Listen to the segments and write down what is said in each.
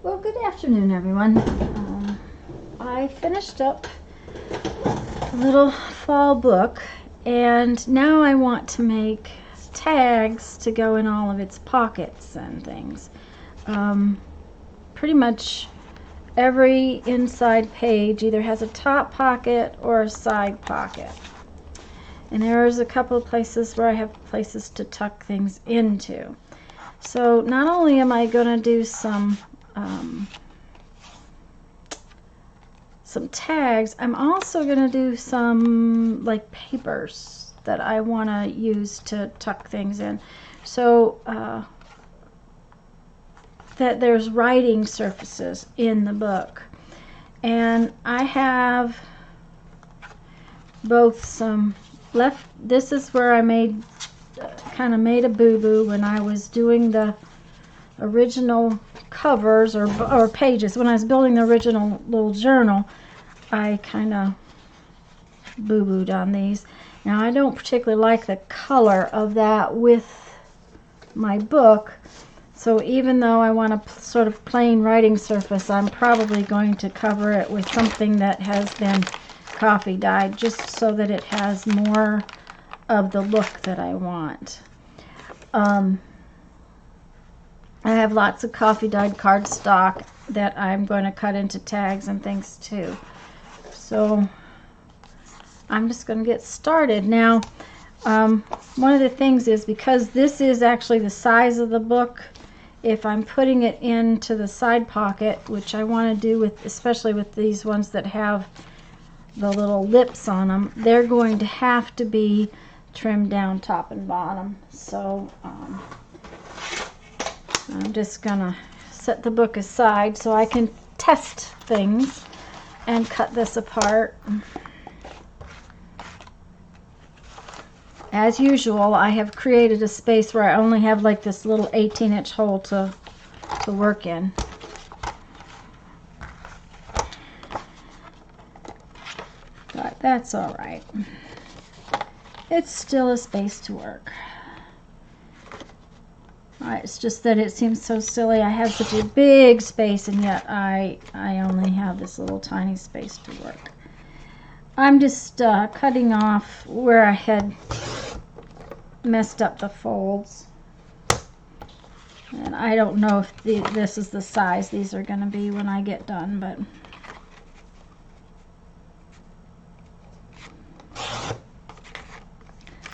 Well, good afternoon, everyone. I finished up a little fall book, and now I want to make tags to go in all of its pockets and things. Pretty much every inside page either has a top pocket or a side pocket. And there's a couple of places where I have places to tuck things into. So not only am I going to do some tags, I'm also going to do some like papers that I want to use to tuck things in. So that there's writing surfaces in the book. And I have both some left. This is where I kind of made a boo-boo when I was doing the original covers or pages. When I was building the original little journal, I kind of boo-booed on these. Now I don't particularly like the color of that with my book, so even though I want a sort of plain writing surface, I'm probably going to cover it with something that has been coffee dyed, just so that it has more of the look that I want. I have lots of coffee dyed cardstock that I'm going to cut into tags and things too. So I'm just going to get started. Now, one of the things is, because this is actually the size of the book, if I'm putting it into the side pocket, which I want to do with, especially with these ones that have the little lips on them, they're going to have to be trimmed down top and bottom. So I'm just gonna set the book aside so I can test things and cut this apart. As usual, I have created a space where I only have like this little 18-inch hole to work in. But that's all right. It's still a space to work. It's just that it seems so silly. I have such a big space, and yet I only have this little tiny space to work. I'm just cutting off where I had messed up the folds. And I don't know if this is the size these are going to be when I get done, but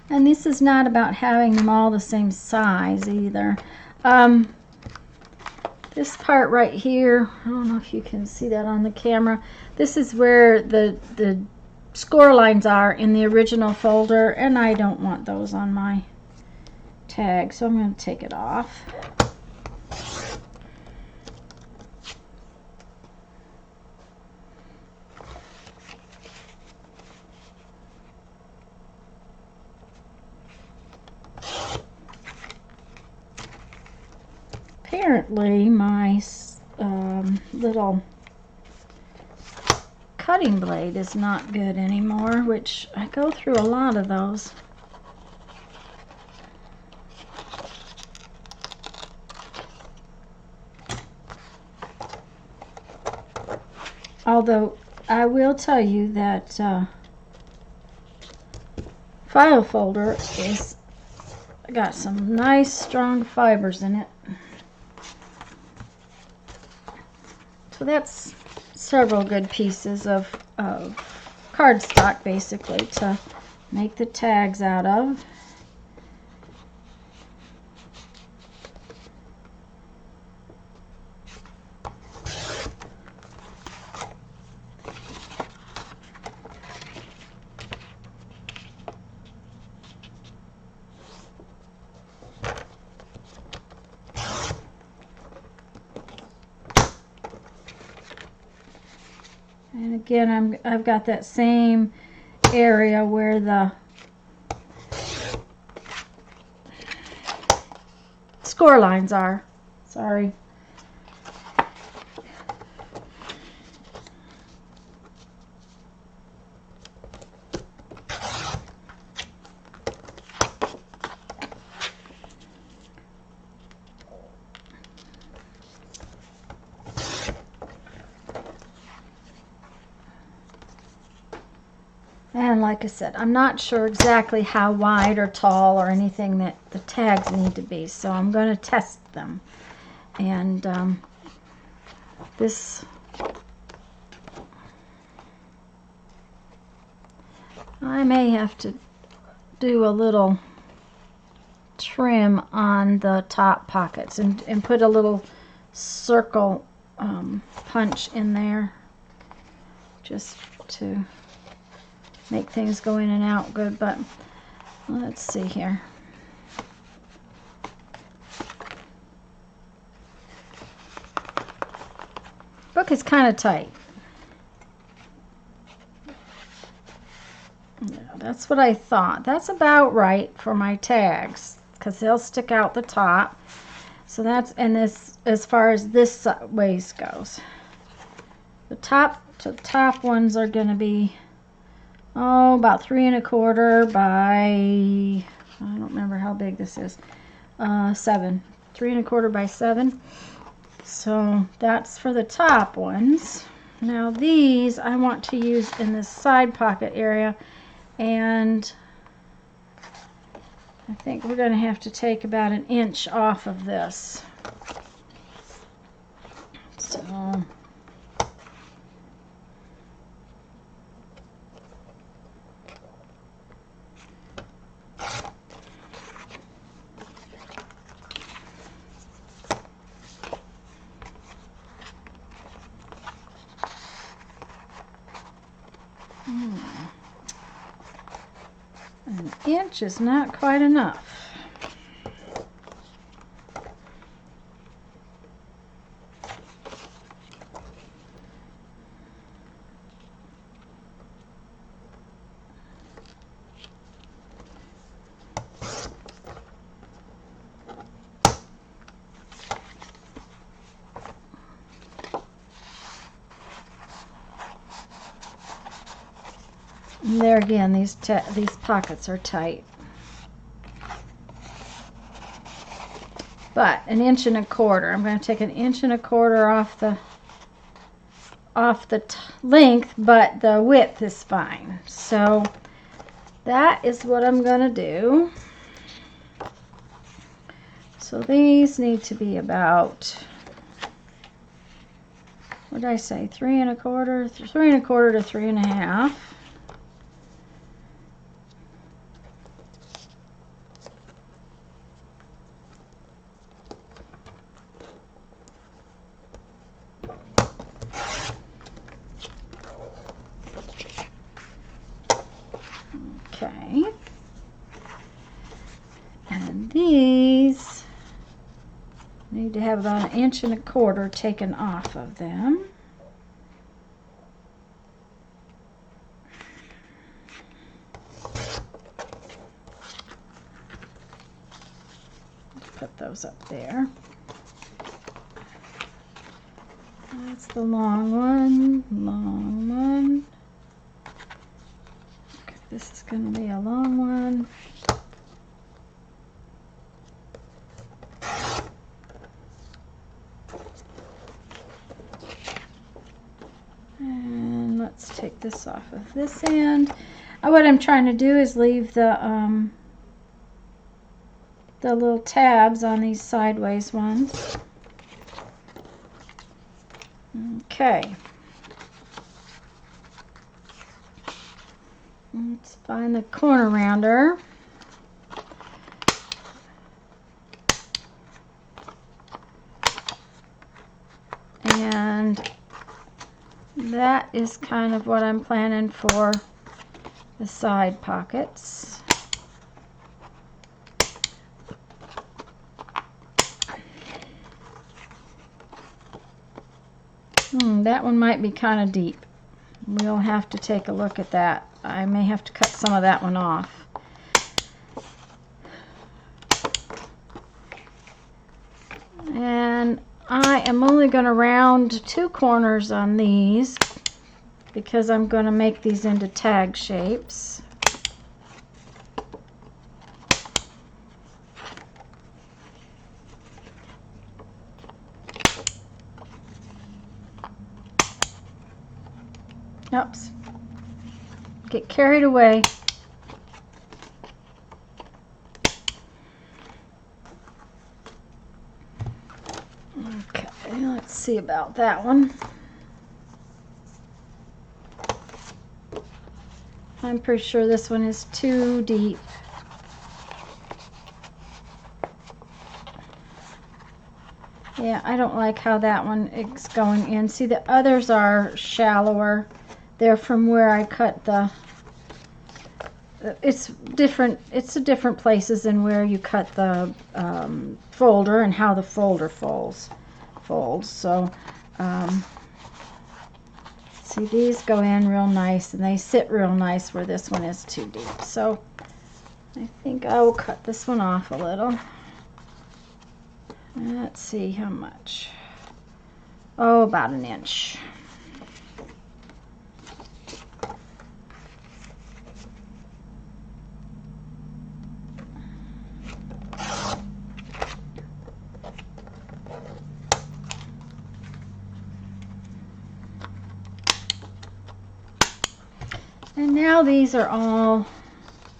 and this is not about having them all the same size either. This part right here, I don't know if you can see that on the camera. This is where the score lines are in the original folder, and I don't want those on my tag, so I'm going to take it off. Apparently my little cutting blade is not good anymore, which I go through a lot of those. Although I will tell you that file folder is got some nice strong fibers in it. So that's several good pieces of cardstock basically to make the tags out of. And again, I've got that same area where the score lines are. Sorry. like I said, I'm not sure exactly how wide or tall or anything that the tags need to be, so I'm going to test them. And this, I may have to do a little trim on the top pockets and put a little circle punch in there just to make things go in and out good. But let's see here. Book is kind of tight. Yeah, that's what I thought. That's about right for my tags because they'll stick out the top. So that's, and this, as far as this waist goes, the top to top ones are going to be about 3 1/4 by, I don't remember how big this is, 7, 3 1/4 by 7. So that's for the top ones. Now these I want to use in this side pocket area, and I think we're going to have to take about 1 inch off of this. So an inch is not quite enough. And there again, these pockets are tight. But 1 1/4 inches. I'm going to take 1 1/4 inches off the length, but the width is fine. So that is what I'm going to do. So these need to be about, what did I say, 3 1/4, 3 1/4 to 3 1/2. Okay, and these need to have about 1 1/4 inches taken off of them. Put those up there. That's the long one. Okay, this is going to be a long one. And let's take this off of this end. What I'm trying to do is leave the little tabs on these sideways ones. Okay. Let's find the corner rounder. And that is kind of what I'm planning for the side pockets. That one might be kind of deep. We'll have to take a look at that. I may have to cut some of that one off. And I am only going to round 2 corners on these because I'm going to make these into tag shapes. Oops. get carried away. Okay, let's see about that one. I'm pretty sure this one is too deep. Yeah, I don't like how that one is going in. See, the others are shallower. They're from where I cut the... It's different. It's the different places in where you cut the folder and how the folder folds. So, see, these go in real nice and they sit real nice where this one is too deep. So, I think I will cut this one off a little. Let's see how much. Oh, about an inch. And now these are all,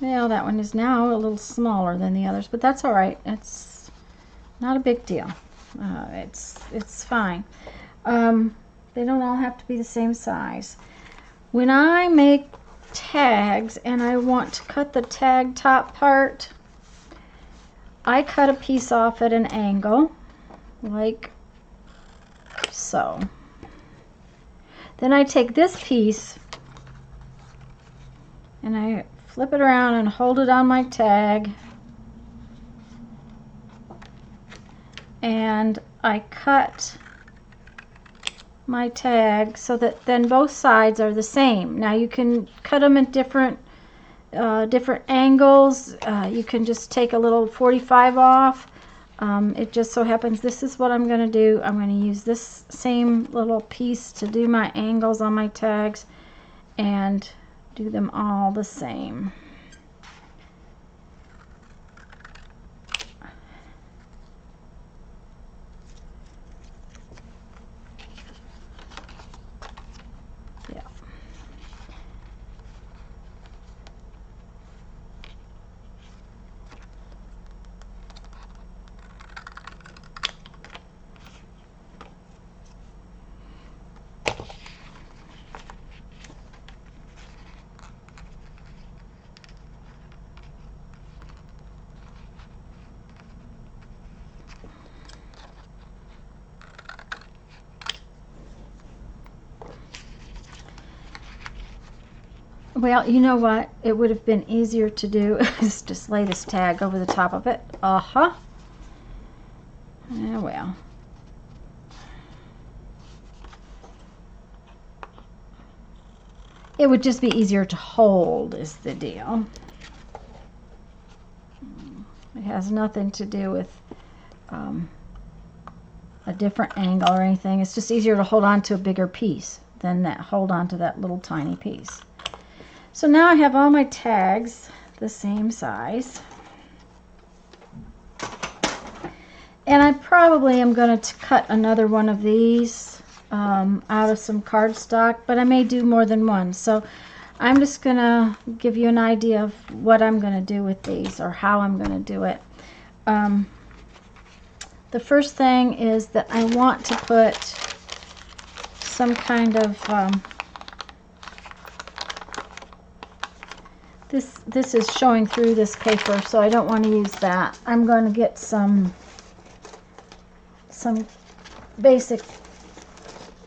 well, that one is now a little smaller than the others, but that's all right. It's not a big deal. It's fine. They don't all have to be the same size. When I make tags and I want to cut the tag top part, I cut a piece off at an angle, like so. Then I take this piece and I flip it around and hold it on my tag, and I cut my tag so that then both sides are the same. Now you can cut them at different angles. You can just take a little 45 off. It just so happens this is what I'm going to do. I'm going to use this same little piece to do my angles on my tags and do them all the same. Yeah. Well, you know what? It would have been easier to do is just lay this tag over the top of it. Yeah, well. It would just be easier to hold is the deal. It has nothing to do with a different angle or anything. It's just easier to hold on to a bigger piece than that hold on to that little tiny piece. So now I have all my tags the same size. And I probably am going to cut another one of these out of some cardstock, but I may do more than one. So I'm just going to give you an idea of what I'm going to do with these, or how I'm going to do it. The first thing is that I want to put some kind of this is showing through this paper, so I don't want to use that. I'm going to get some basic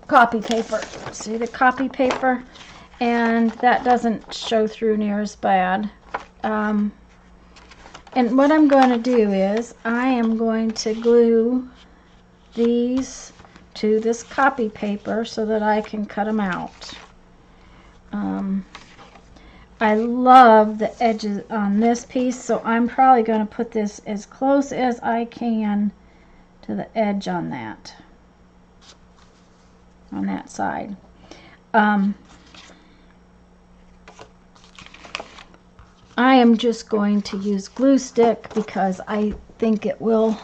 copy paper. See the copy paper? And that doesn't show through near as bad. And what I'm going to do is I am going to glue these to this copy paper so that I can cut them out. I love the edges on this piece, so I'm probably going to put this as close as I can to the edge on that side. I am just going to use glue stick because I think it will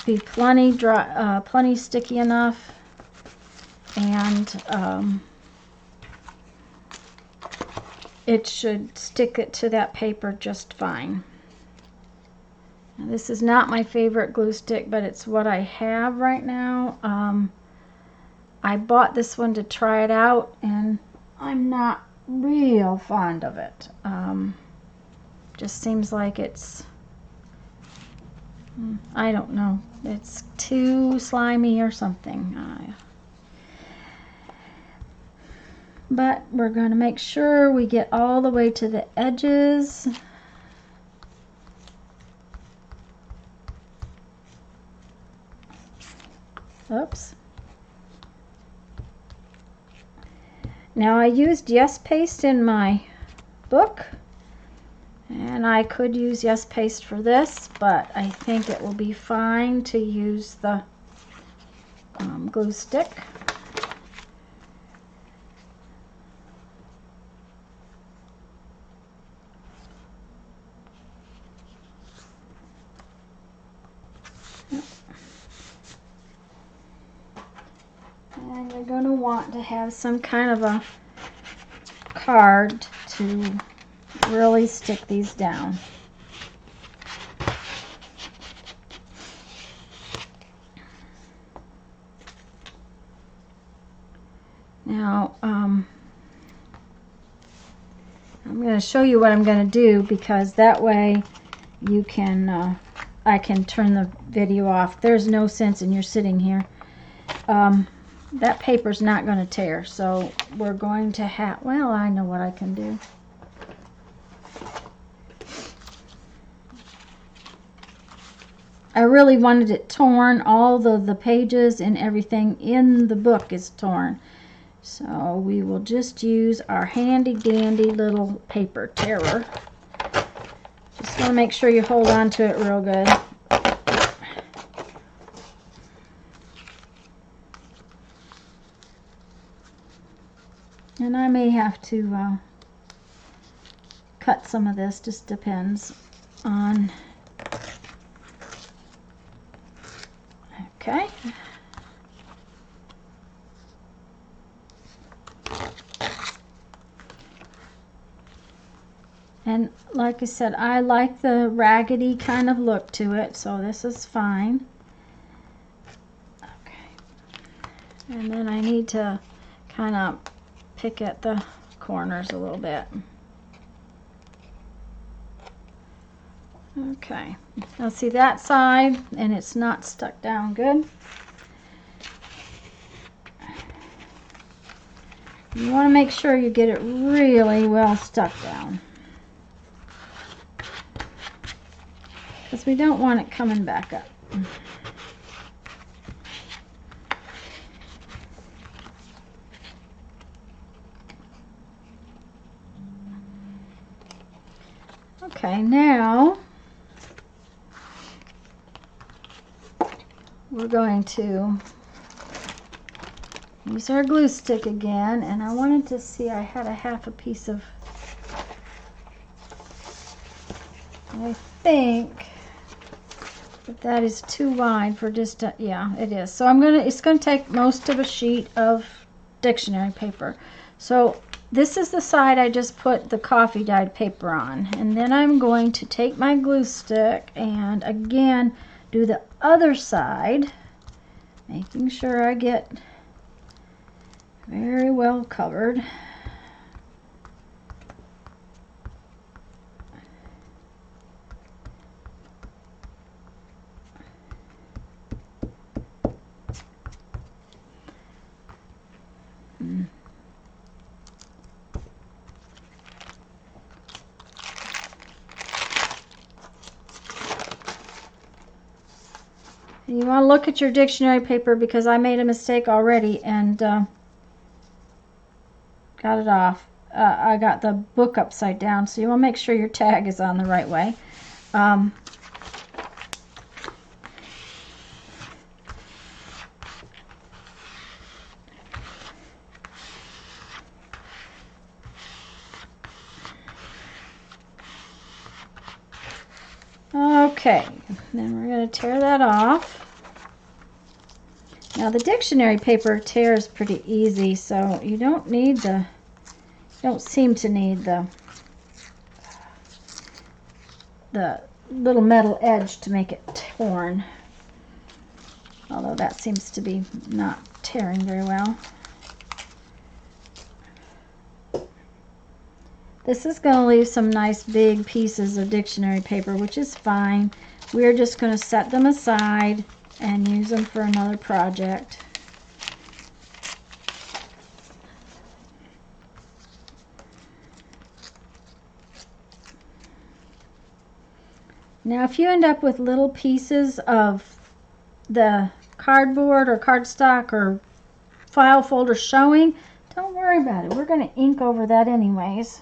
be plenty dry, plenty sticky enough, and it should stick it to that paper just fine. Now, this is not my favorite glue stick, but it's what I have right now. I bought this one to try it out, and I'm not real fond of it. Just seems like it's, I don't know, it's too slimy or something. But we're going to make sure we get all the way to the edges. Oops. Now I used Yes Paste in my book, and I could use Yes Paste for this, but I think it will be fine to use the glue stick. And you're going to want to have some kind of a card to really stick these down. Now, I'm going to show you what I'm going to do, because that way you can, I can turn the video off. There's no sense in you sitting here. That paper's not going to tear, so we're going to have, well, I know what I can do. I really wanted it torn. All the pages and everything in the book is torn. So we will just use our handy dandy little paper tearer. Just want to make sure you hold on to it real good. And I may have to cut some of this, just depends on. Okay. And like I said, I like the raggedy kind of look to it, so this is fine. Okay. And then I need to kind of pick at the corners a little bit. Okay, now see that side, and it's not stuck down good. You want to make sure you get it really well stuck down, because we don't want it coming back up. Okay, now we're going to use our glue stick again, and I wanted to see, I had a half a piece of, I think that is too wide for just a, yeah, it is. So it's gonna take most of a sheet of dictionary paper. So this is the side I just put the coffee dyed paper on, and then I'm going to take my glue stick and again do the other side, making sure I get very well covered. You want to look at your dictionary paper, because I made a mistake already and got it off. I got the book upside down, so you want to make sure your tag is on the right way. Okay, then we're going to tear that off. Now the dictionary paper tears pretty easy, so you don't need the Don't seem to need the little metal edge to make it torn. Although that seems to be not tearing very well. This is going to leave some nice big pieces of dictionary paper, which is fine. We're just going to set them aside and use them for another project. Now if you end up with little pieces of the cardboard or cardstock or file folder showing, don't worry about it. We're going to ink over that anyways.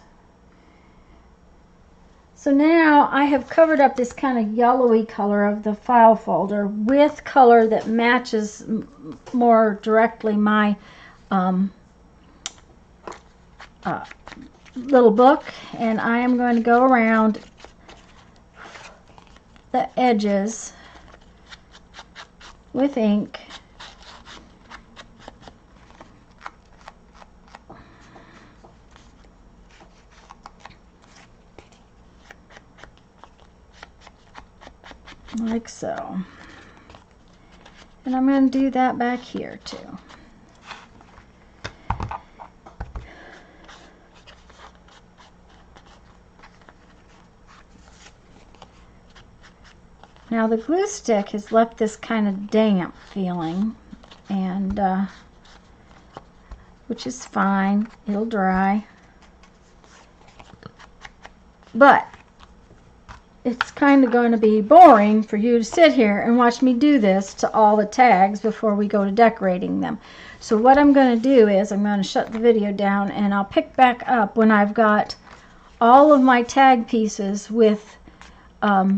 So now I have covered up this kind of yellowy color of the file folder with color that matches more directly my little book, and I am going to go around the edges with ink. Like so. And I'm going to do that back here too. Now the glue stick has left this kind of damp feeling, and which is fine, it'll dry. But it's kind of going to be boring for you to sit here and watch me do this to all the tags before we go to decorating them. So what I'm going to do is I'm going to shut the video down, and I'll pick back up when I've got all of my tag pieces with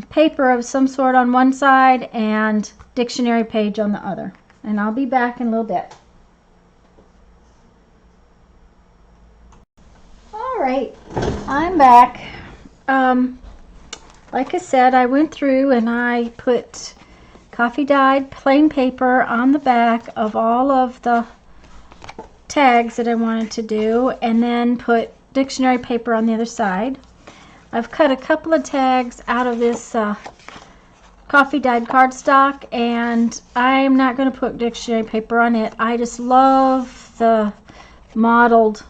paper of some sort on one side and dictionary page on the other. And I'll be back in a little bit. Alright, I'm back. Like I said, I went through and I put coffee dyed plain paper on the back of all of the tags that I wanted to do, and then put dictionary paper on the other side. I've cut a couple of tags out of this coffee dyed cardstock, and I'm not going to put dictionary paper on it. I just love the mottled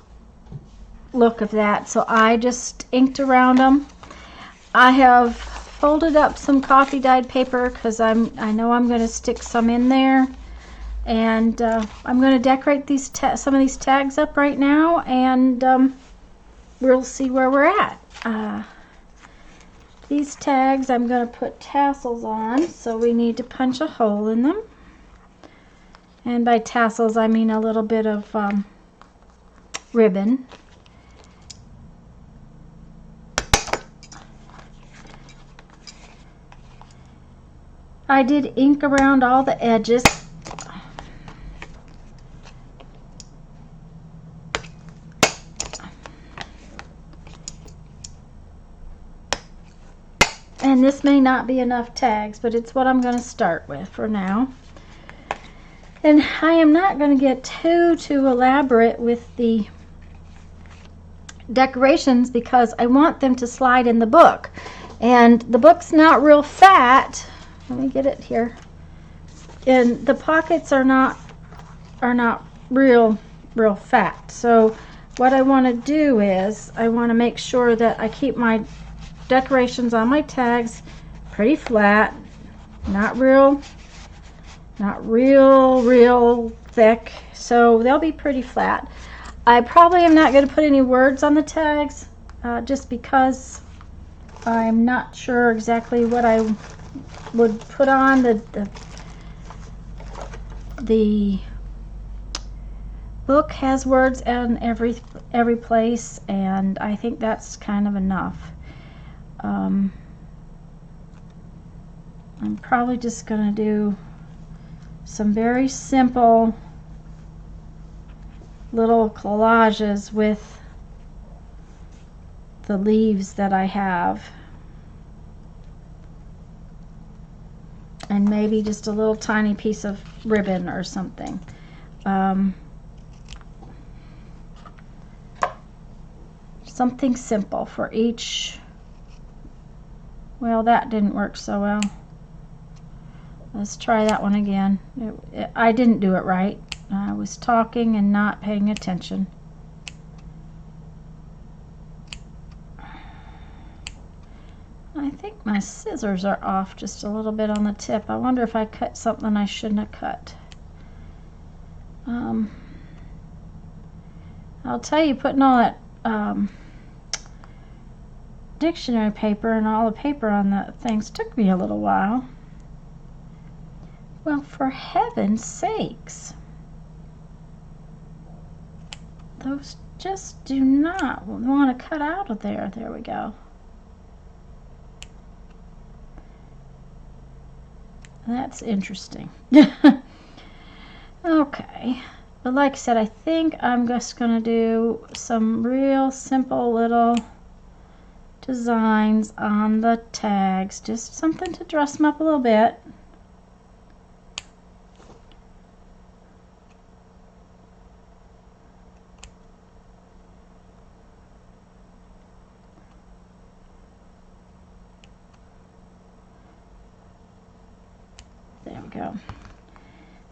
look of that, so I just inked around them. I have folded up some coffee dyed paper because I know I'm going to stick some in there, and I'm going to decorate these some of these tags up right now, and we'll see where we're at. These tags I'm going to put tassels on, so we need to punch a hole in them. And by tassels I mean a little bit of ribbon. I did ink around all the edges. And this may not be enough tags, but it's what I'm going to start with for now. And I am not going to get too elaborate with the decorations because I want them to slide in the book. And the book's not real fat. Let me get it here. And the pockets are not real fat. So what I want to do is I want to make sure that I keep my decorations on my tags pretty flat, not real thick, so they'll be pretty flat. I probably am not going to put any words on the tags just because I'm not sure exactly what I would put on. The book has words on every place, and I think that's kind of enough. I'm probably just going to do some very simple little collages with the leaves that I have, and maybe just a little tiny piece of ribbon or something. something simple for each. Well, that didn't work so well. Let's try that one again. I didn't do it right. I was talking and not paying attention. I think my scissors are off just a little bit on the tip. I wonder if I cut something I shouldn't have cut. I'll tell you, putting all that dictionary paper and all the paper on the things took me a little while. Well, for heaven's sakes, those just do not want to cut out of there. There we go. That's interesting. Okay, but like I said, I think I'm just going to do some real simple little designs on the tags, just something to dress them up a little bit. There we go.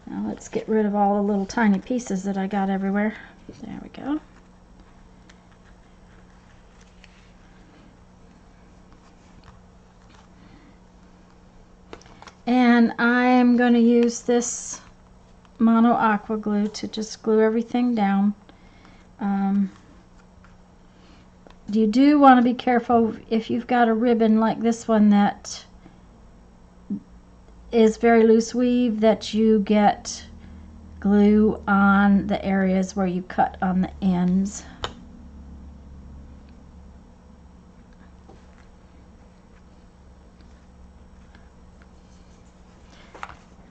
Now let's get rid of all the little tiny pieces that I got everywhere. There we go. And I'm going to use this mono aqua glue to just glue everything down. You do want to be careful if you've got a ribbon like this one that is very loose weave, that you get glue on the areas where you cut on the ends.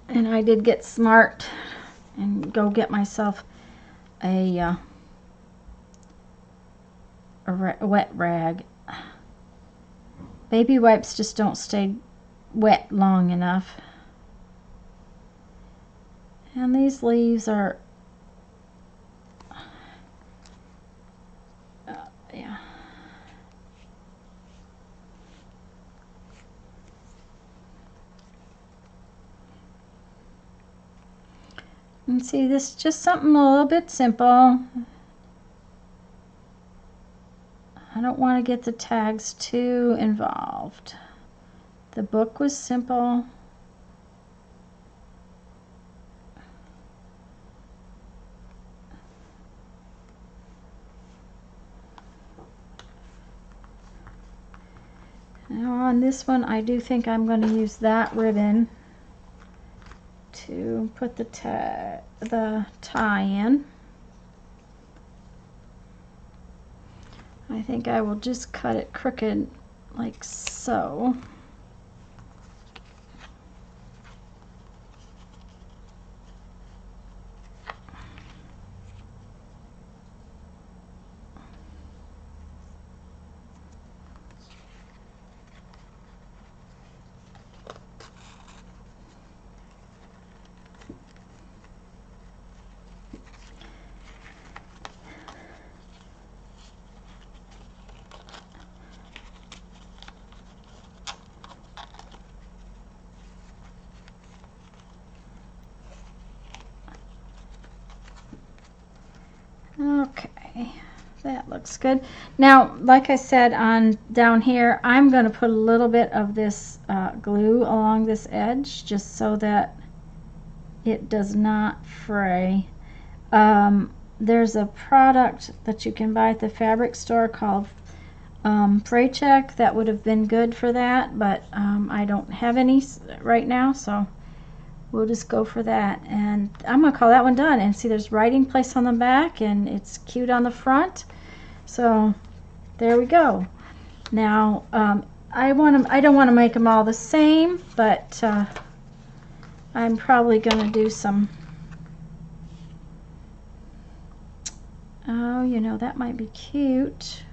And I did get smart and go get myself a wet rag. Baby wipes just don't stay wet long enough. And these leaves are, yeah. And see, this is just something a little bit simple. I don't want to get the tags too involved. The book was simple. Now on this one, I do think I'm going to use that ribbon to put the tie in. I think I will just cut it crooked like so. Okay, that looks good. Now, like I said, on down here, I'm going to put a little bit of this glue along this edge just so that it does not fray. There's a product that you can buy at the fabric store called Fray Check that would have been good for that, but I don't have any right now, so we'll just go for that. And I'm going to call that one done. And see, there's writing place on the back, and it's cute on the front. So there we go. Now I don't want to make them all the same, but I'm probably going to do some. Oh, you know, that might be cute.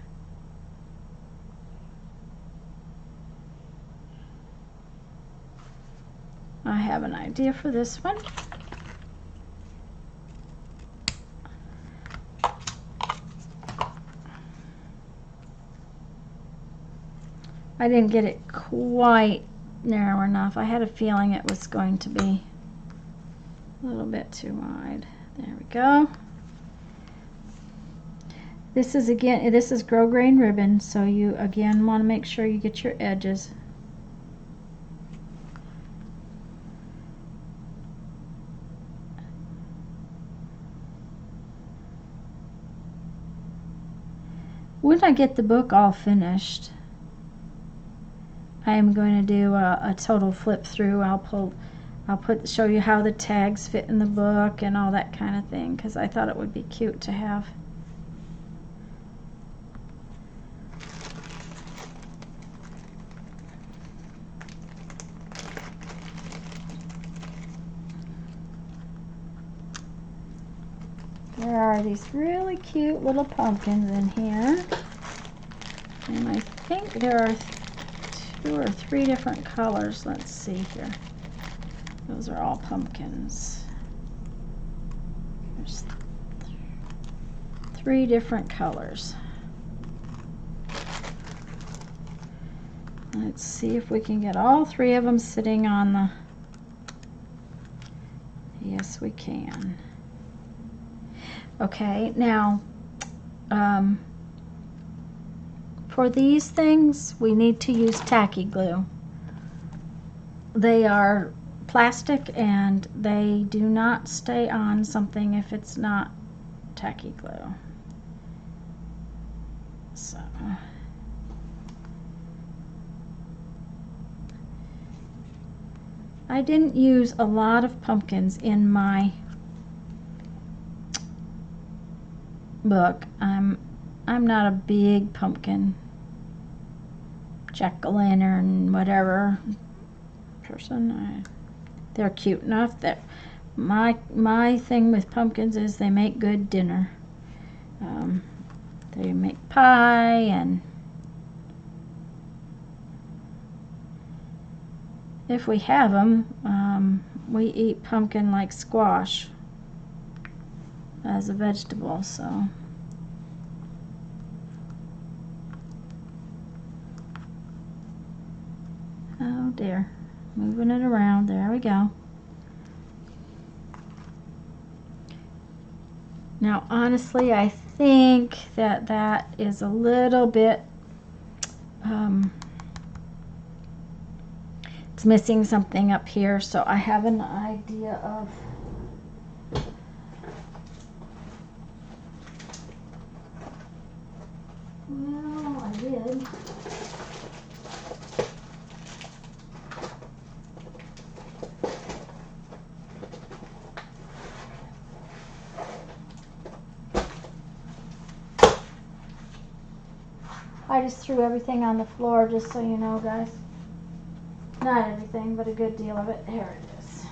I have an idea for this one. I didn't get it quite narrow enough. I had a feeling it was going to be a little bit too wide. There we go. This is grosgrain ribbon, so you again want to make sure you get your edges. When I get the book all finished, I am going to do a total flip through. I'll show you how the tags fit in the book and all that kind of thing, because I thought it would be cute to have. There are these really cute little pumpkins in here, and I think there are 2 or 3 different colors. Let's see here. Those are all pumpkins. There's 3 different colors. Let's see if we can get all 3 of them sitting on the... Yes, we can. Okay, now for these things we need to use tacky glue. They are plastic and they do not stay on something if it's not tacky glue. So I didn't use a lot of pumpkins in my book. I'm not a big pumpkin, jack-o'-lantern, whatever person. They're cute enough that my thing with pumpkins is they make good dinner. They make pie, and if we have them, we eat pumpkin like squash as a vegetable. So oh dear, moving it around. There we go. Now honestly, I think that is a little bit it's missing something up here, so I have an idea of well, I did. I just threw everything on the floor, just so you know, guys. Not everything, but a good deal of it. There it is.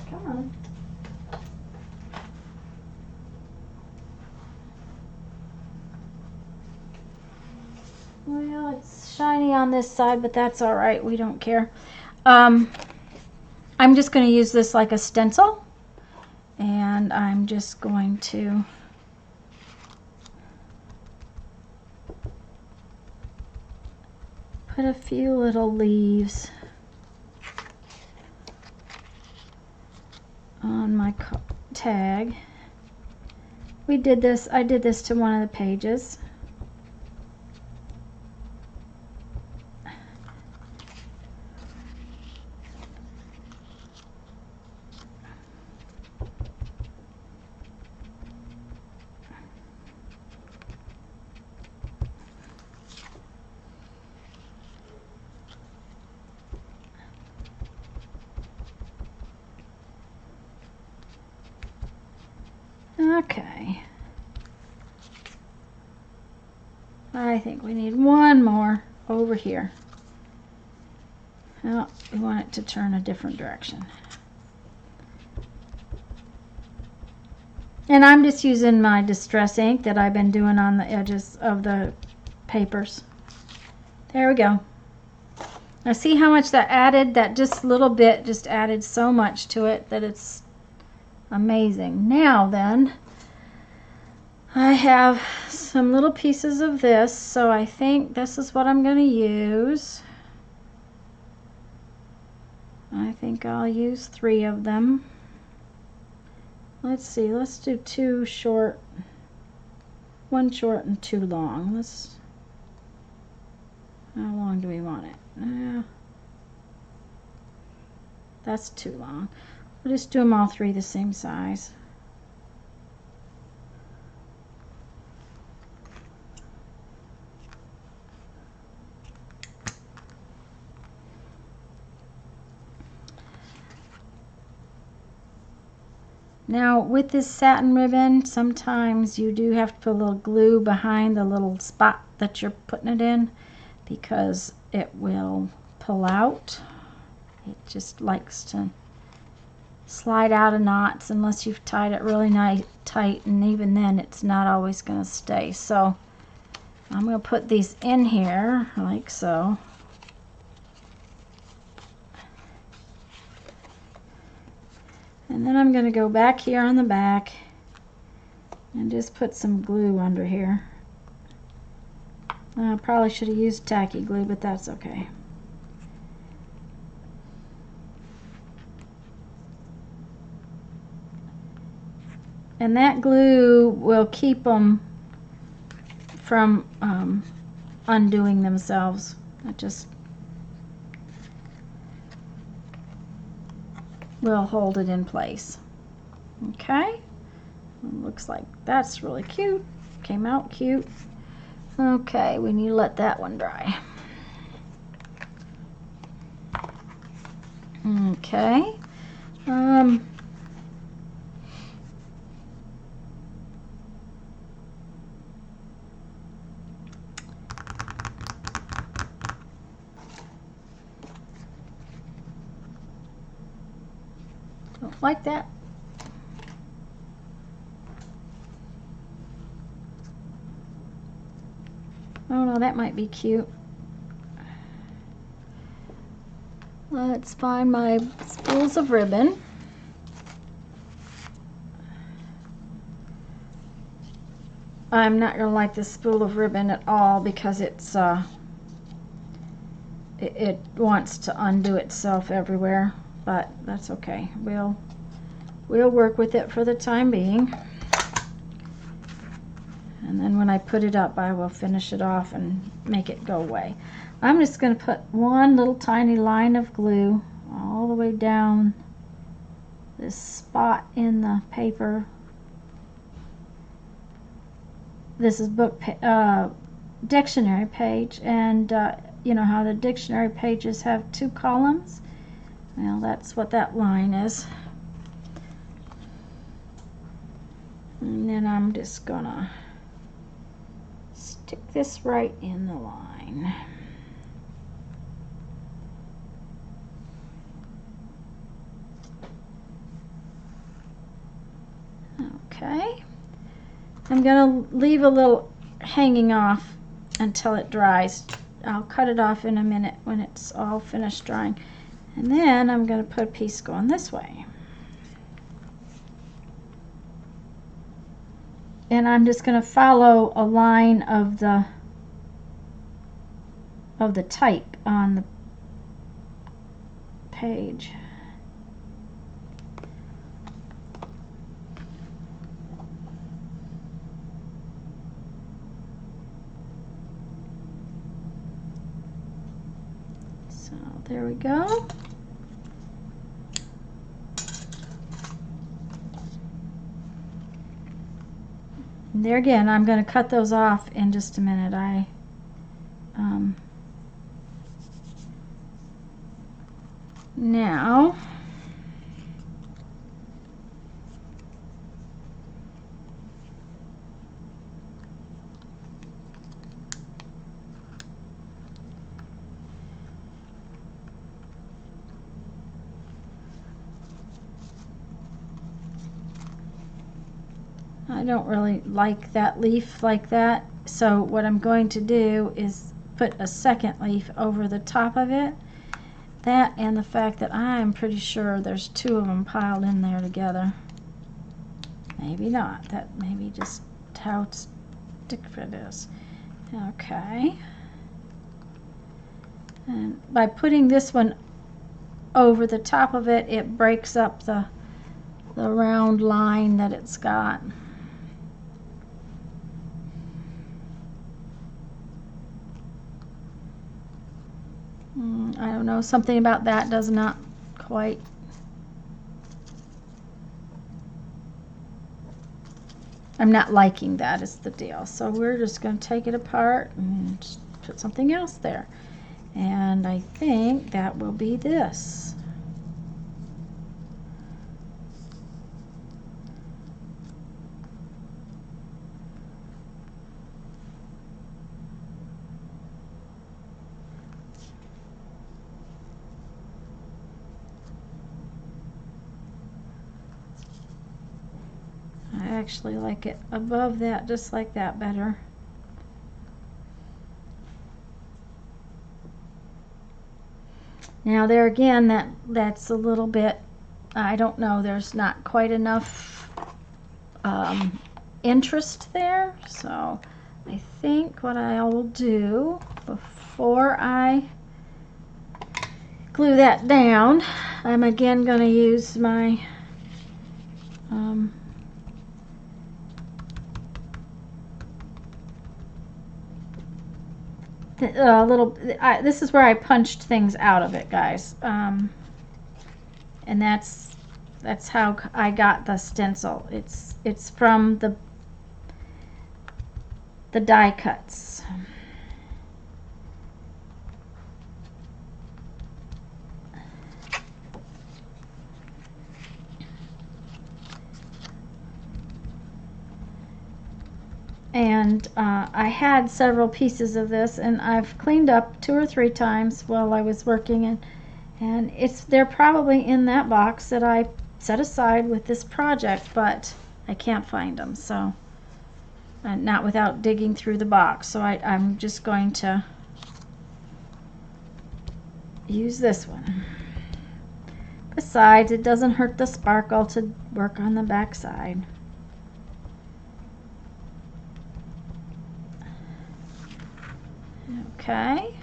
Come on. Well, it's shiny on this side, but that's all right. We don't care. I'm just going to use this like a stencil, and I'm just going to put a few little leaves on my tag. I did this to one of the pages. Okay, I think we need one more over here. Well, we want it to turn a different direction. And I'm just using my distress ink that I've been doing on the edges of the papers. There we go. Now see how much that added? That just little bit just added so much to it that it's amazing. Now then, I have some little pieces of this, so I think this is what I'm going to use. I think I'll use 3 of them. Let's see, let's do 2 short, 1 short and 2 long. How long do we want it? That's too long. We'll just do them all 3 the same size. Now with this satin ribbon, sometimes you do have to put a little glue behind the little spot that you're putting it in, because it will pull out. It just likes to slide out of knots unless you've tied it really tight, and even then it's not always going to stay. So I'm going to put these in here like so. And then I'm going to go back here on the back and just put some glue under here. I probably should have used tacky glue, but that's okay. And that glue will keep them from undoing themselves. It just will hold it in place. Okay, looks like that's really cute. Came out cute. Okay, we need to let that one dry. Okay. Don't like that. Oh no, that might be cute. Let's find my spools of ribbon. I'm not going to like this spool of ribbon at all because it's it wants to undo itself everywhere, but that's okay. We'll work with it for the time being. And then when I put it up, I will finish it off and make it go away. I'm just going to put one little tiny line of glue all the way down this spot in the paper. This is dictionary page, and you know how the dictionary pages have 2 columns? Well, that's what that line is. And then I'm just gonna stick this right in the line. Okay. I'm going to leave a little hanging off until it dries. I'll cut it off in a minute when it's all finished drying. And then I'm going to put a piece going this way. And I'm just going to follow a line of the type on the page. So there we go. And there again, I'm going to cut those off in just a minute. Now I don't really like that leaf like that, so what I'm going to do is put a second leaf over the top of it. That and the fact that I'm pretty sure there's 2 of them piled in there together. Maybe not. That may be just how it's it is. Okay. And by putting this one over the top of it, it breaks up the round line that it's got. I don't know, something about that does not quite. I'm not liking that is the deal. So we're just going to take it apart and just put something else there. And I think that will be this. I actually like it above that, just like that, better. Now there again, that's a little bit, I don't know, there's not quite enough interest there. So I think what I will do before I glue that down, I'm again going to use my this is where I punched things out of it, guys, and that's how I got the stencil. It's from the die cuts. And I had several pieces of this, and I've cleaned up 2 or 3 times while I was working, and they're probably in that box that I set aside with this project, but I can't find them, so not without digging through the box. So I'm just going to use this one. Besides, it doesn't hurt the sparkle to work on the back side. Okay.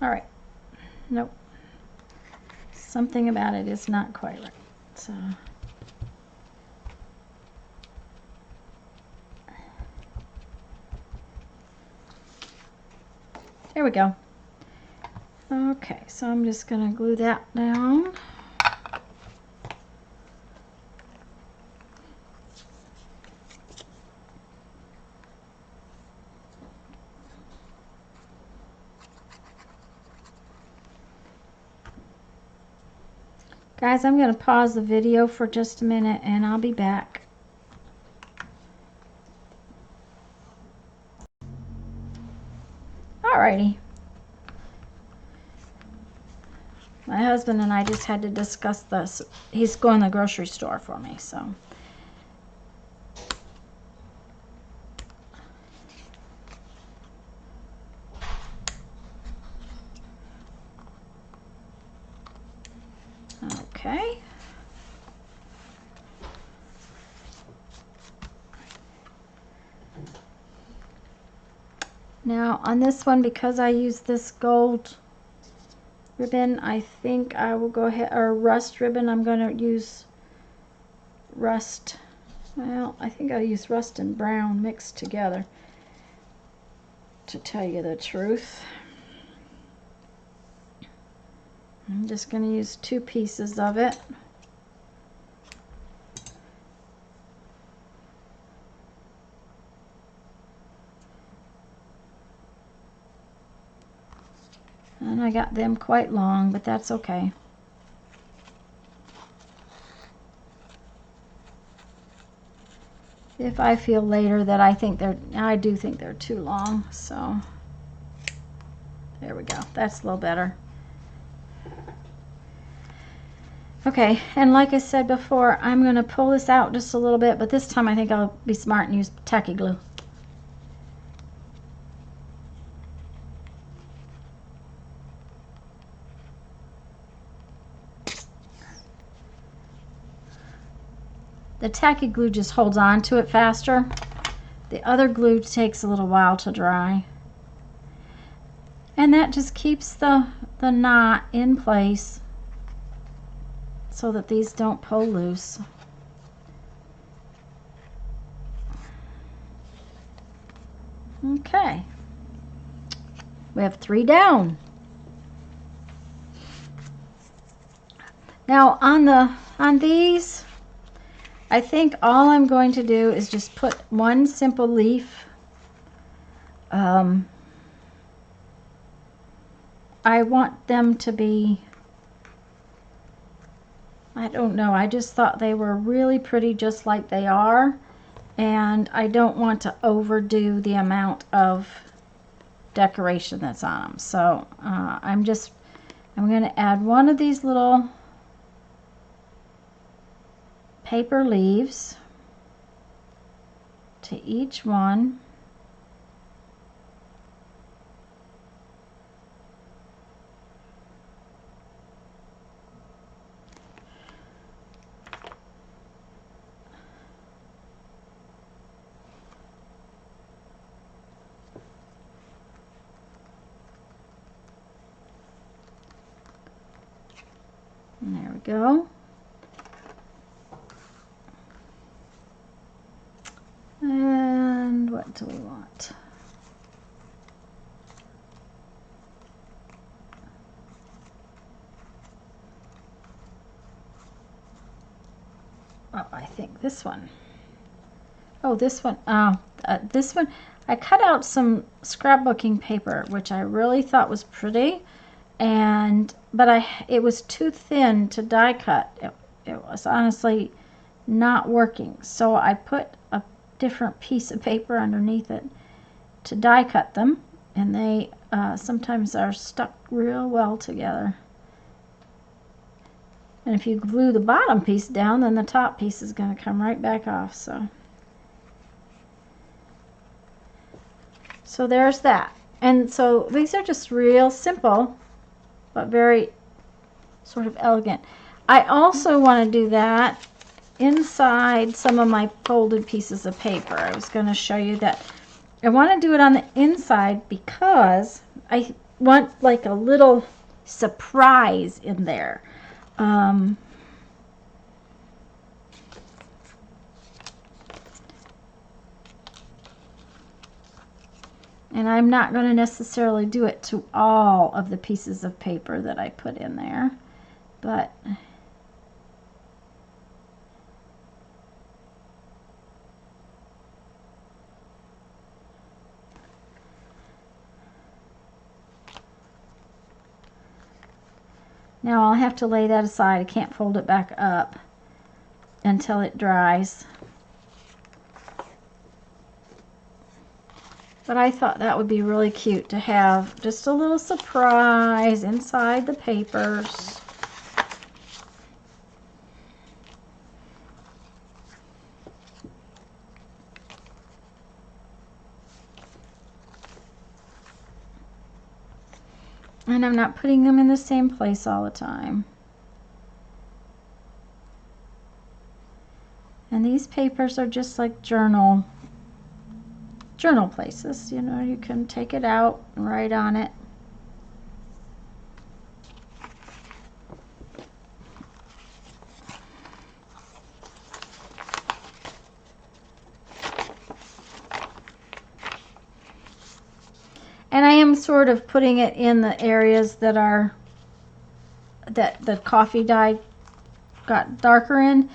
All right. Nope. Something about it is not quite right. So there we go. Okay, so I'm just going to glue that down. Guys, I'm going to pause the video for just a minute and I'll be back. Alrighty. My husband and I just had to discuss this. He's going to the grocery store for me, so. Okay. Now on this one, because I use this gold ribbon, I think I will go ahead, or rust ribbon, I'm going to use rust. Well, I think I'll use rust and brown mixed together, to tell you the truth. I'm just going to use 2 pieces of it. And I got them quite long, but that's okay. If I feel later that I do think they're too long, so there we go. That's a little better. Okay, and like I said before, I'm going to pull this out just a little bit, but this time I think I'll be smart and use tacky glue. The tacky glue just holds on to it faster. The other glue takes a little while to dry. And that just keeps the knot in place so that these don't pull loose. Okay. We have 3 down. Now on these, I think all I'm going to do is just put one simple leaf. I want them to be, I don't know, I just thought they were really pretty just like they are, and I don't want to overdo the amount of decoration that's on them. So I'm going to add one of these little paper leaves to each one. And there we go. And what do we want? Oh, I think this one. Oh, this one. This one. I cut out some scrapbooking paper, which I really thought was pretty, but it was too thin to die cut. It was honestly not working. So I put a different piece of paper underneath it to die cut them, and they sometimes are stuck real well together. And if you glue the bottom piece down, then the top piece is going to come right back off. So there's that. And so these are just real simple, but very sort of elegant. I also want to do that inside some of my folded pieces of paper. I was going to show you that. I want to do it on the inside because I want like a little surprise in there. And I'm not going to necessarily do it to all of the pieces of paper that I put in there, but now I'll have to lay that aside. I can't fold it back up until it dries. But I thought that would be really cute to have just a little surprise inside the papers. And I'm not putting them in the same place all the time. And these papers are just like journal places. You know, you can take it out and write on it. And I am sort of putting it in the areas that the coffee dye got darker in,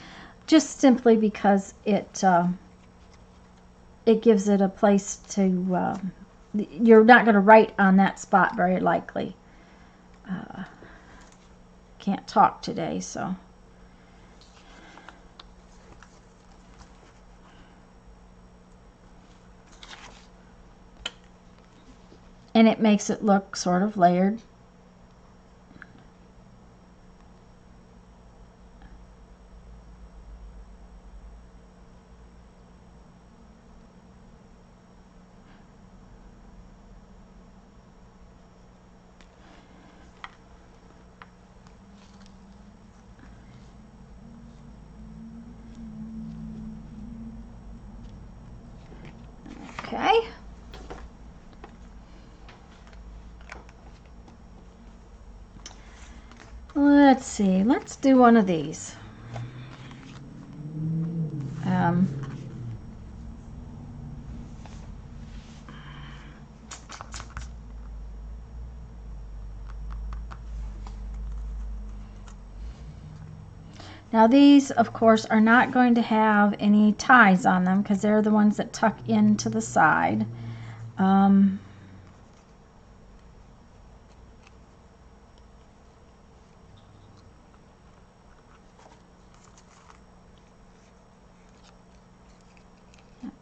just simply because it gives it a place to, you're not going to write on that spot very likely. Can't talk today, so. And it makes it look sort of layered. let's see. Let's do one of these. Now these, of course, are not going to have any ties on them because they're the ones that tuck into the side.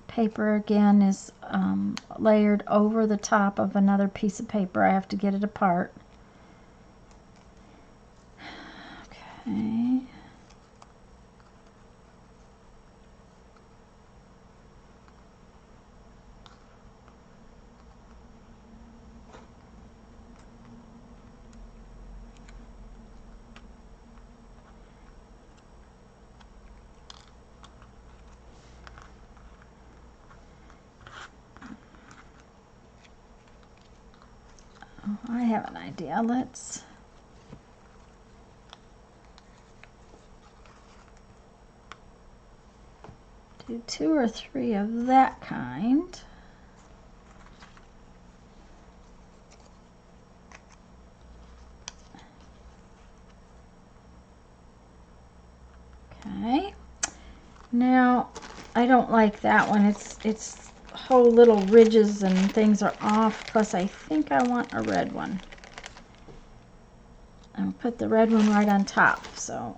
Paper again is layered over the top of another piece of paper. I have to get it apart. Okay. I have an idea. Let's do 2 or 3 of that kind. Okay. Now, I don't like that one. It's whole little ridges and things are off. Plus, I think I want a red one. I'll put the red one right on top. So,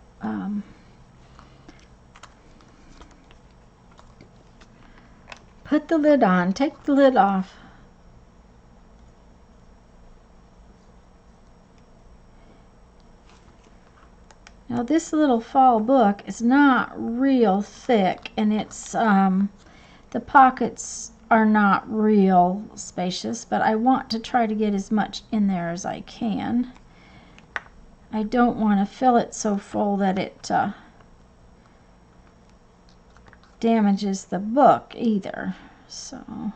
put the lid on. Take the lid off. Now, this little fall book is not real thick, and it's the pockets are not real spacious, but I want to try to get as much in there as I can. I don't want to fill it so full that it damages the book either. So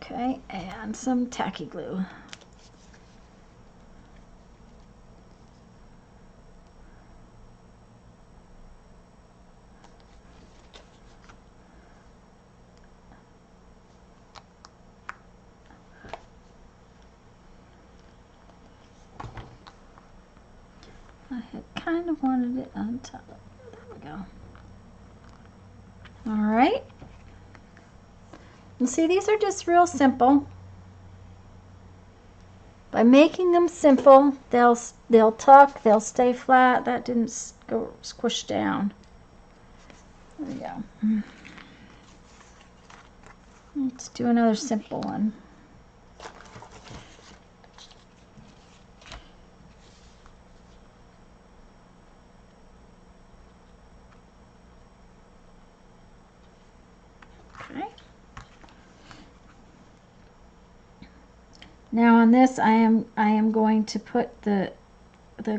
okay, and some tacky glue. I had kind of wanted it on top. There we go. All right. And see, these are just real simple. By making them simple, they'll tuck, they'll stay flat. That didn't go squish down. There we go. Let's do another simple one. Okay. Now on this, I am going to put the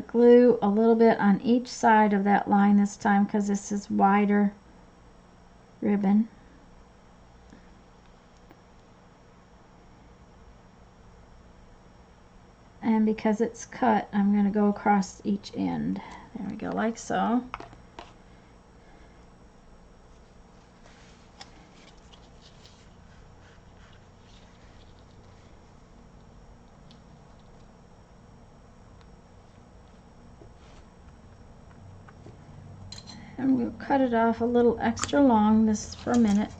glue a little bit on each side of that line this time because this is wider ribbon. And because it's cut, I'm going to go across each end. There we go, like so. I'm going to cut it off a little extra long, this is for a minute.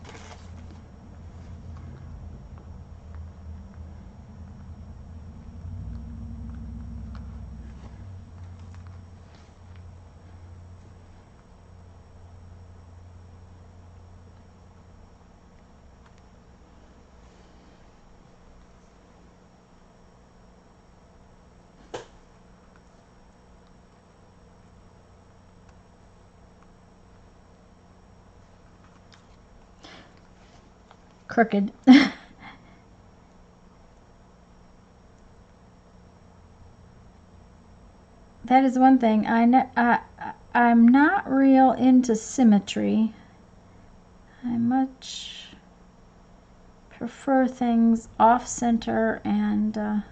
Crooked. That is one thing I I'm not real into symmetry. I much prefer things off center and a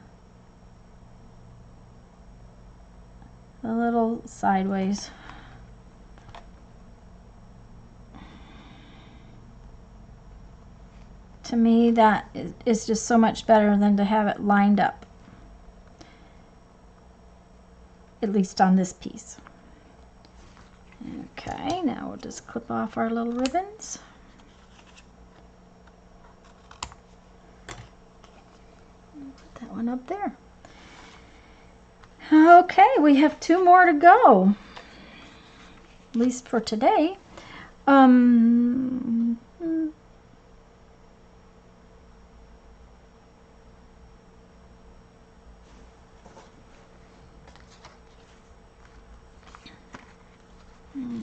little sideways. To me, that is just so much better than to have it lined up, at least on this piece. Okay, now we'll just clip off our little ribbons. Put that one up there. Okay, we have 2 more to go, at least for today.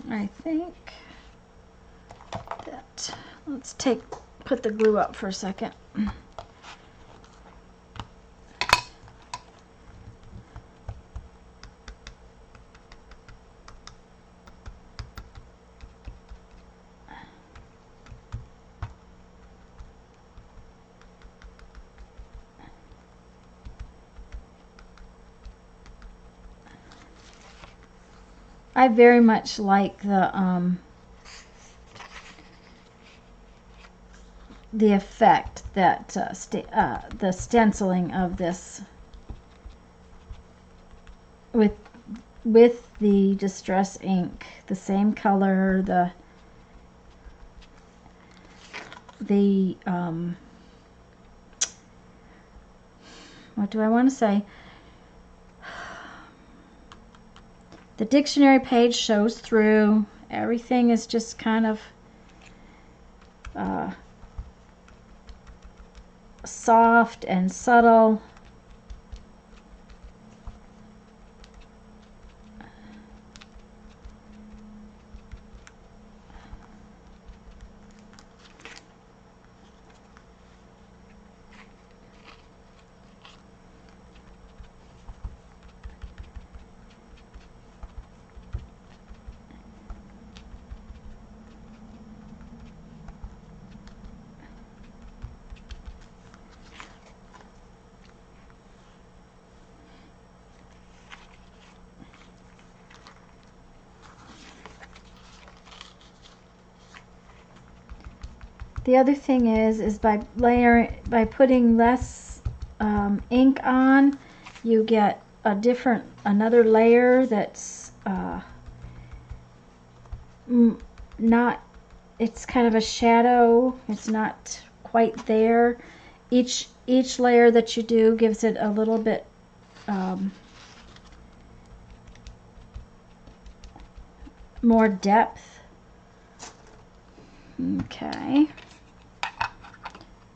I think that, let's put the glue up for a second. I very much like the effect that the stenciling of this with the distress ink, the same color, the what do I want to say? The dictionary page shows through. Everything is just kind of soft and subtle. The other thing is by putting less ink on, you get another layer that's not, it's kind of a shadow. It's not quite there. Each layer that you do gives it a little bit more depth. Okay.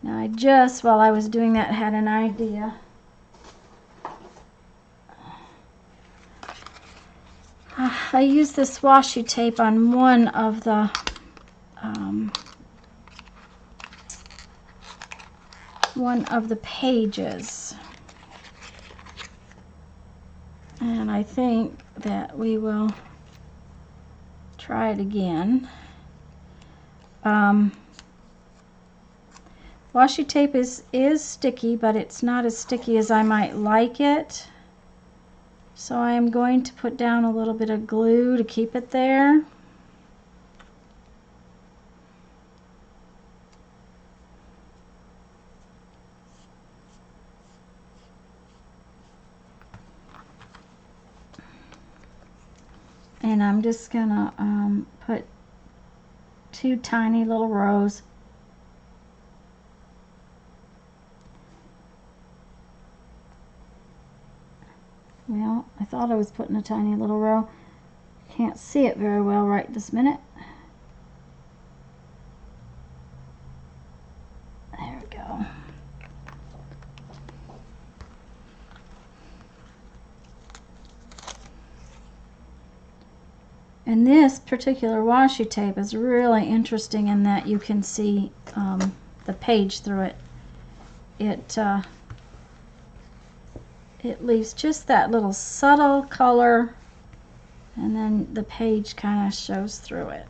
Now I just, while I was doing that, had an idea. I used this washi tape on one of the pages, and I think that we will try it again. Washi tape is sticky, but it's not as sticky as I might like it. So I am going to put down a little bit of glue to keep it there. And I'm just gonna put 2 tiny little rows. Well, I thought I was putting a tiny little row. Can't see it very well right this minute. There we go. And this particular washi tape is really interesting in that you can see the page through it. It leaves just that little subtle color And then the page kind of shows through it.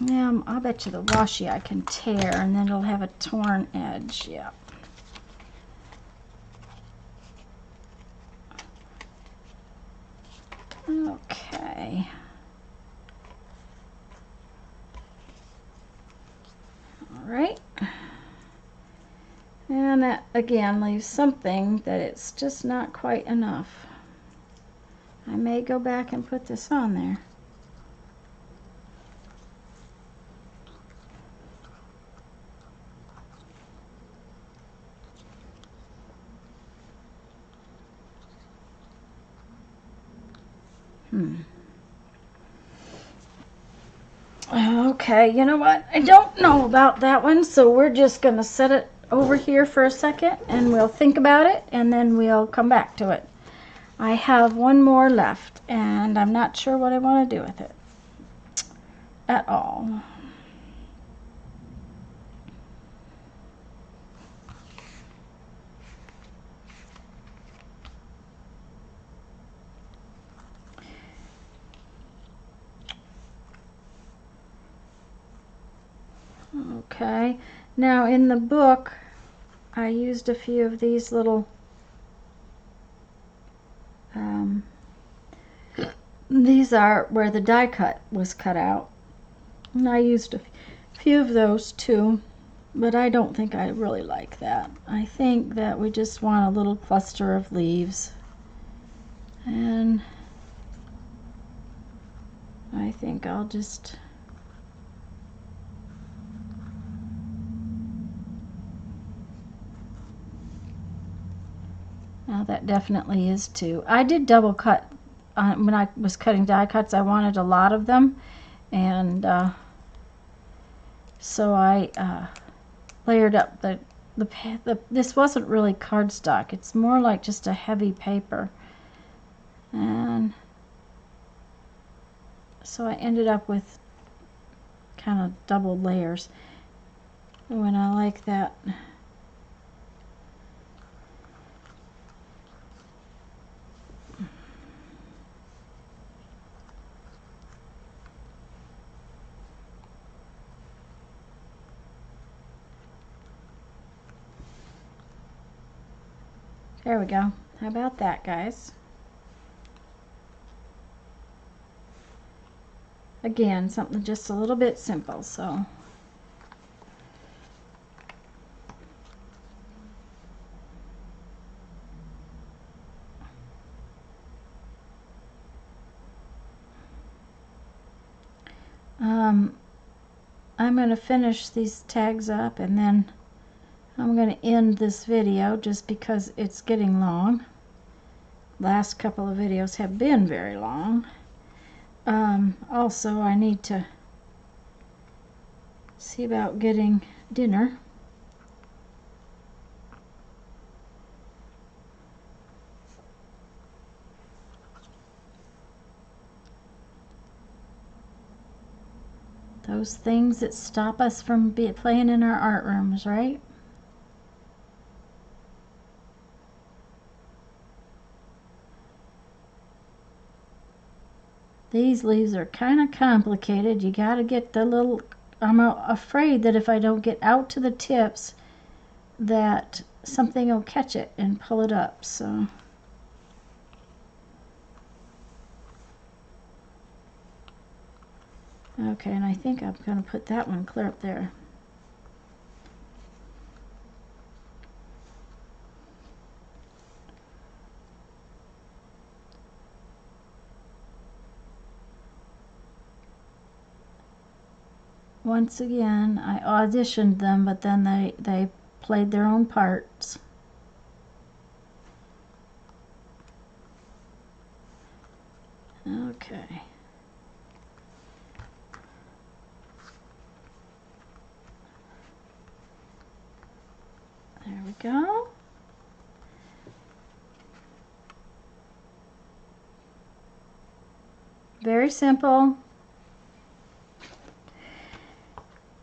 Yeah, I'll bet you the washi I can tear, and then it'll have a torn edge. Yeah. Okay. All right. And that again leaves something that it's just not quite enough. I may go back and put this on there. Okay, you know what? I don't know about that one, so we're just going to set it over here for a second, and we'll think about it, and then we'll come back to it. I have one more left, and I'm not sure what I want to do with it at all. Okay, now in the book I used a few of these little these are where the die cut was cut out, and I used a few of those too, but I don't think I really like that. I think that we just want a little cluster of leaves, and I think I'll just now that definitely is two. I did double cut when I was cutting die cuts. I wanted a lot of them, and so I layered up the this wasn't really cardstock. It's more like just a heavy paper, and so I ended up with kind of double layers. When I like that. There we go. How about that, guys? Again, something just a little bit simple, so. I'm going to finish these tags up, and then I'm going to end this video just because it's getting long. Last couple of videos have been very long. Also, I need to see about getting dinner. Those things that stop us from playing in our art rooms, right? These leaves are kind of complicated. You got to get the little, I'm afraid that if I don't get out to the tips that something will catch it and pull it up, so. Okay, and I think I'm going to put that one clear up there. Once again, I auditioned them, but then they played their own parts. Okay. There we go. Very simple.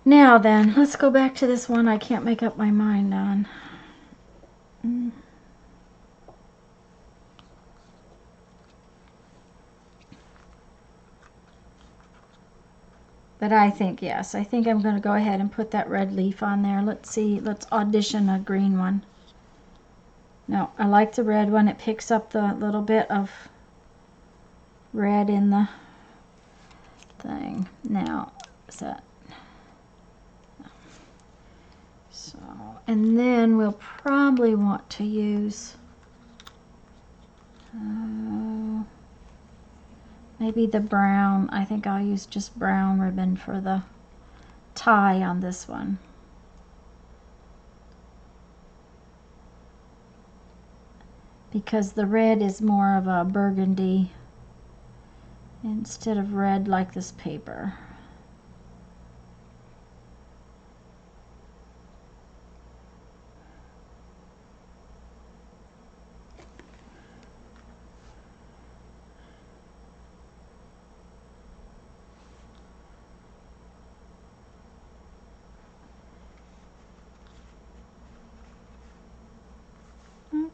Now then, let's go back to this one I can't make up my mind on. But I think, yes, I think I'm going to go ahead and put that red leaf on there. Let's see, let's audition a green one. No, I like the red one. It picks up the little bit of red in the thing. Now, is that? So, and then we'll probably want to use maybe the brown. I think I'll use just brown ribbon for the tie on this one. Because the red is more of a burgundy instead of red like this paper.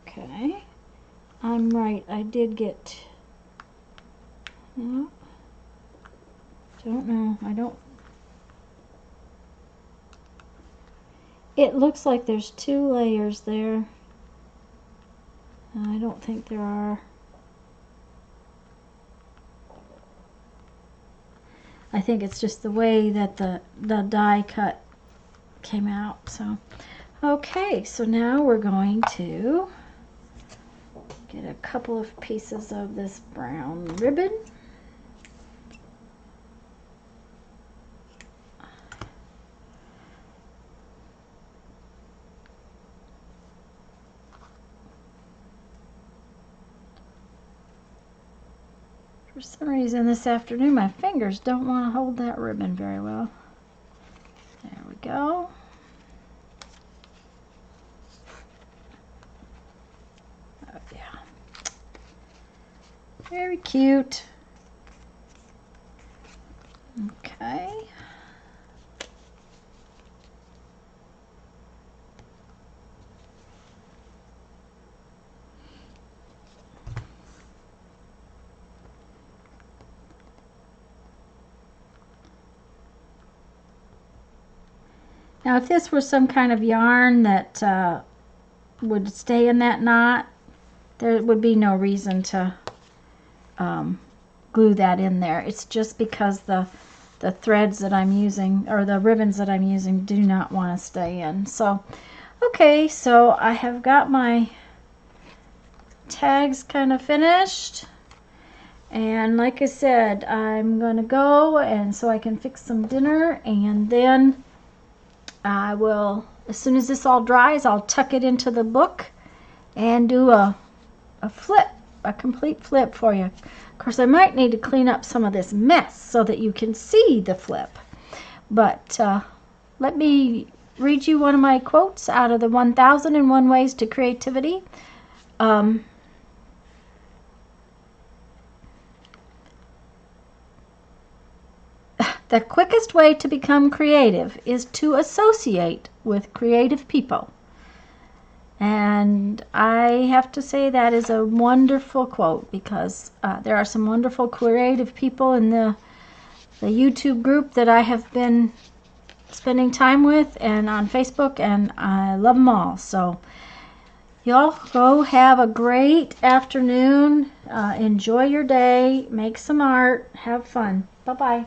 Okay, I'm right. I did get, no, don't know. I don't, it looks like there's 2 layers there. I don't think there are. I think it's just the way that the die cut came out. So, okay, so now we're going to get a couple of pieces of this brown ribbon. For some reason this afternoon my fingers don't want to hold that ribbon very well. There we go. Oh yeah. Very cute. Okay. Now if this were some kind of yarn that would stay in that knot, there would be no reason to glue that in there. It's just because the threads that I'm using, or the ribbons that I'm using, do not want to stay in. So, okay, so I have got my tags kind of finished. And like I said, I'm going to go and so I can fix some dinner, and then I will, as soon as this all dries, I'll tuck it into the book and do a flip, a complete flip for you. Of course, I might need to clean up some of this mess so that you can see the flip. But let me read you one of my quotes out of the 1001 Ways to Creativity. The quickest way to become creative is to associate with creative people. And I have to say that is a wonderful quote, because there are some wonderful creative people in the YouTube group that I have been spending time with, and on Facebook, and I love them all. So y'all go have a great afternoon. Enjoy your day. Make some art. Have fun. Bye-bye.